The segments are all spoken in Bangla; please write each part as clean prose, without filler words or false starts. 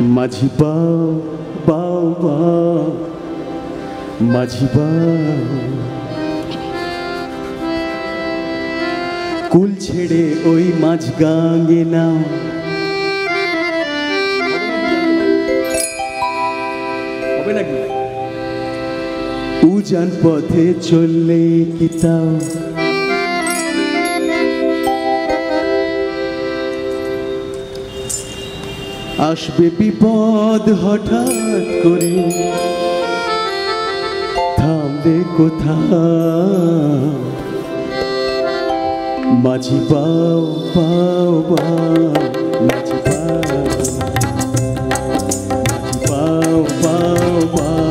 মাঝি বাউ বাউ বাউ মাঝি বাউ কুল ছেড়ে ওই মাঝ গাঙ্গে নাও হবে নাকি উজান পথে চললে কি তাও আসবে বিপদ হঠাৎ করে থামবে কোথাও মাঝি বাউ বাউ বাউ মাঝি বাউ বাউ বাউ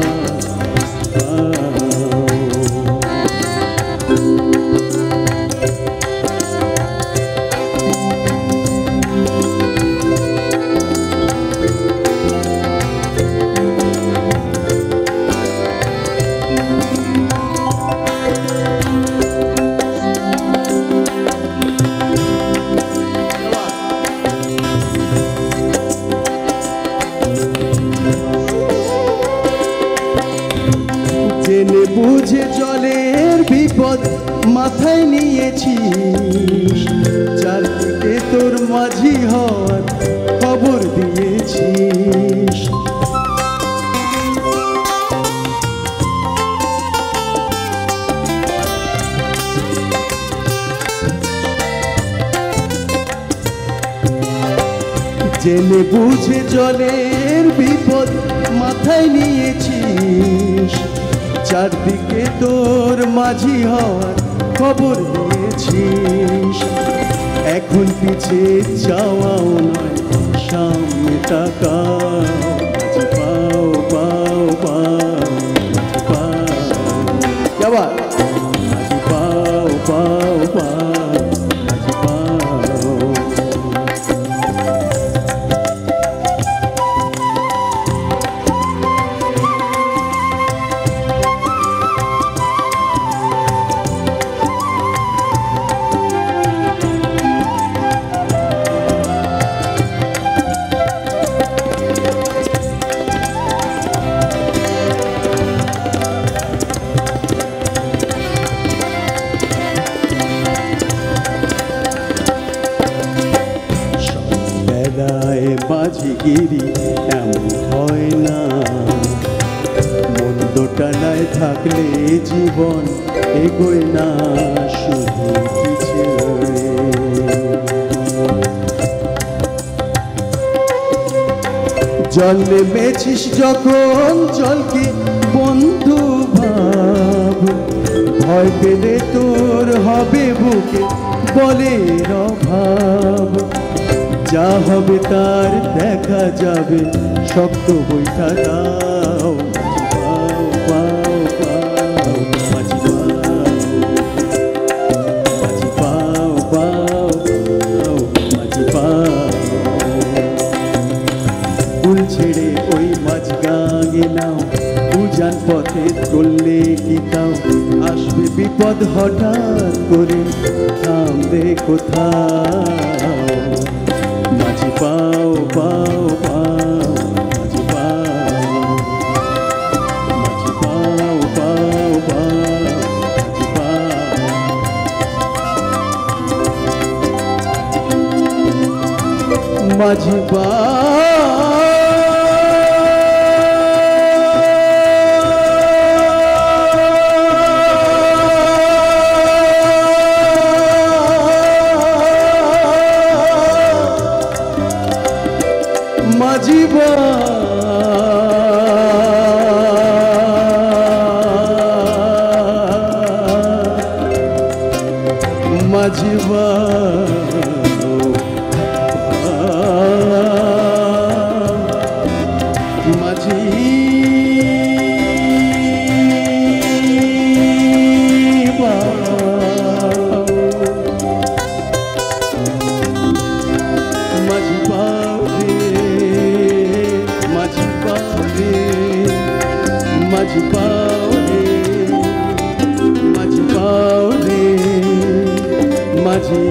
জেনে বুঝে জলের বিপদ মাথায় নিয়েছিস চারদিকে তোর মাঝি হওয়ার খবর দিয়েছিস জেনে বুঝে জলের বিপদ মাথায় নিয়েছিস চারদিকে তোর মাঝি হওয়ার খবর দিয়েছিস এখন পিছে যাওয়াও নয় সামনে তাকাও মাঝি পাও পাও পাও মাঝি পাও মাঝি পাও পাও পাও মাঝি পাও মাঝিগিরি এমন হয় না মন্দ টানায় থাকলে জীবন এগোয় না শুধু পিছে জল নেমেছিস যখন জলকে বন্ধু ভাব ভয় পেলে তোর হবে বুকে বলের অভাব যা হবে তার দেখা যাবে শক্ত বৈঠা দাও পাও পাও মাঝি পাও পাও মাঝি পাও কুল ছেড়ে ওই মাঝ গাঙ্গে নাও উজান পথে চললে কি তাও আসবে বিপদ হঠাৎ করে থামবে কোথাও মাঝি পাও পাও পাও মাঝি পাও মাঝি পাও পাও পাও মাঝি পাও মাঝি পাও মাঝি মাঝি মাঝি পাও রে মাঝি